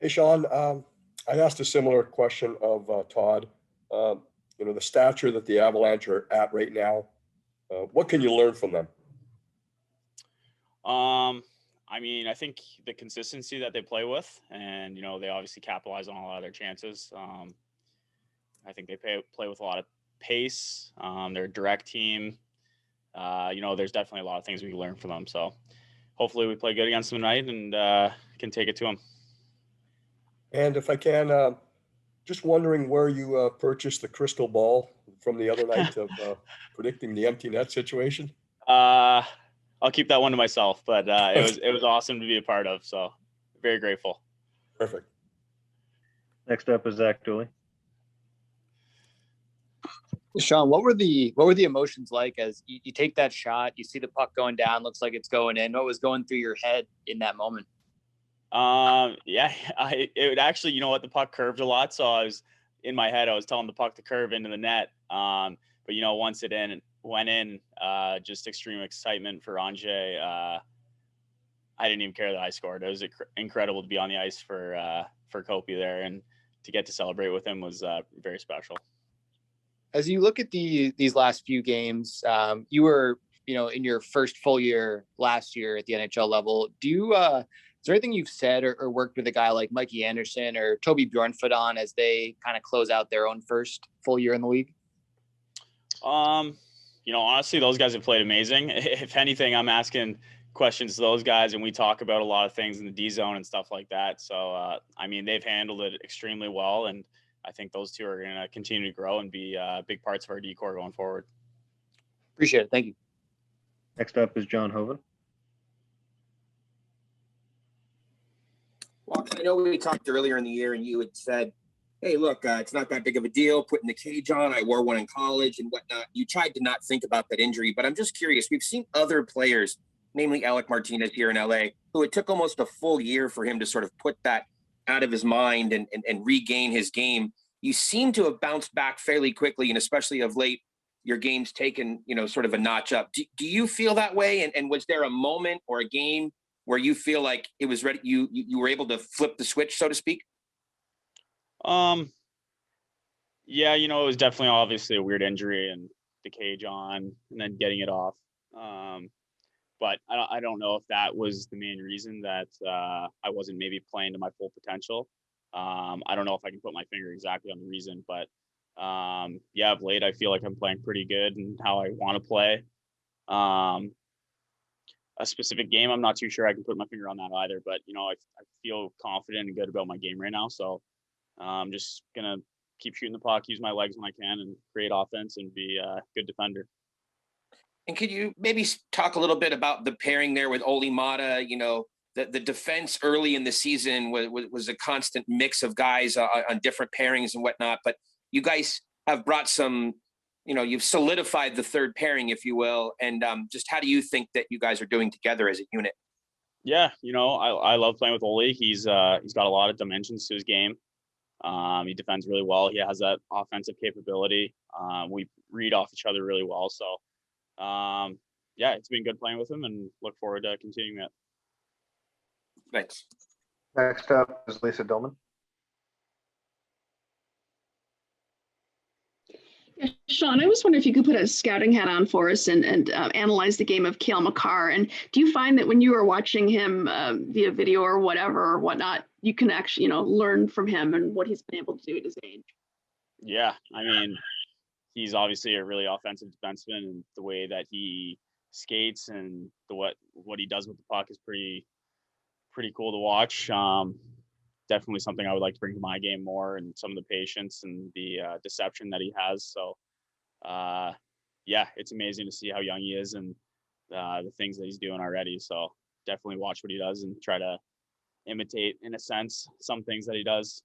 Hey, Sean, I asked a similar question of Todd. The stature that the Avalanche are at right now, what can you learn from them? I think the consistency that they play with, and they obviously capitalize on a lot of their chances. I think they play with a lot of pace. They're a direct team. There's definitely a lot of things we can learn from them. So hopefully we play good against them tonight and can take it to them. And if I can, just wondering where you purchased the crystal ball from the other night of predicting the empty net situation. I'll keep that one to myself, but it was awesome to be a part of. So very grateful. Perfect. Next up is Zach Dooley. Sean, what were the emotions like as you take that shot, you see the puck going down, looks like it's going in? What was going through your head in that moment? It would actually, the puck curved a lot. So I was in my head, I was telling the puck to curve into the net. But once it went in, just extreme excitement for Anže. I didn't even care that I scored. It was incredible to be on the ice for Kopi there, and to get to celebrate with him was very special. As you look at these last few games, you were, in your first full year last year at the NHL level. Is there anything you've said or worked with a guy like Mikey Anderson or Toby Bjornfot on as they kind of close out their own first full year in the league? Honestly, those guys have played amazing. If anything, I'm asking questions to those guys, and we talk about a lot of things in the D zone and stuff like that. So, they've handled it extremely well, and I think those two are going to continue to grow and be big parts of our D-core going forward. Appreciate it. Thank you. Next up is John Hoeven. Well, I know we talked earlier in the year and you had said, hey, look, it's not that big of a deal putting the cage on. I wore one in college and whatnot. You tried to not think about that injury, but I'm just curious. We've seen other players, namely Alec Martinez here in LA, who it took almost a full year for him to sort of put that out of his mind and regain his game. You seem to have bounced back fairly quickly, and especially of late, your game's taken, sort of a notch up. Do you feel that way? And was there a moment or a game where you feel like it was ready? You were able to flip the switch, so to speak? Yeah, it was definitely obviously a weird injury and the cage on and then getting it off. But I don't know if that was the main reason that I wasn't maybe playing to my full potential. I don't know if I can put my finger exactly on the reason, but of late I feel like I'm playing pretty good and how I want to play. A specific game, I'm not too sure I can put my finger on that either, but I feel confident and good about my game right now. So I'm just gonna keep shooting the puck, use my legs when I can, and create offense and be a good defender. And could you maybe talk a little bit about the pairing there with Oli Mata? The defense early in the season was a constant mix of guys on different pairings and whatnot. But you guys have brought some, you've solidified the third pairing, if you will. And just how do you think that you guys are doing together as a unit? Yeah, I love playing with Oli. He's got a lot of dimensions to his game. He defends really well. He has that offensive capability. We read off each other really well. So, it's been good playing with him, and look forward to continuing that. Thanks. Next up is Lisa Dillman. Yeah, Sean, I was wondering if you could put a scouting hat on for us and analyze the game of Cale Makar. And do you find that when you are watching him via video or whatever or whatnot, you can actually, learn from him and what he's been able to do at his age? Yeah, he's obviously a really offensive defenseman, and the way that he skates and what he does with the puck is pretty cool to watch. Definitely something I would like to bring to my game more, and some of the patience and the deception that he has. So, it's amazing to see how young he is and the things that he's doing already. So definitely watch what he does and try to imitate, in a sense, some things that he does.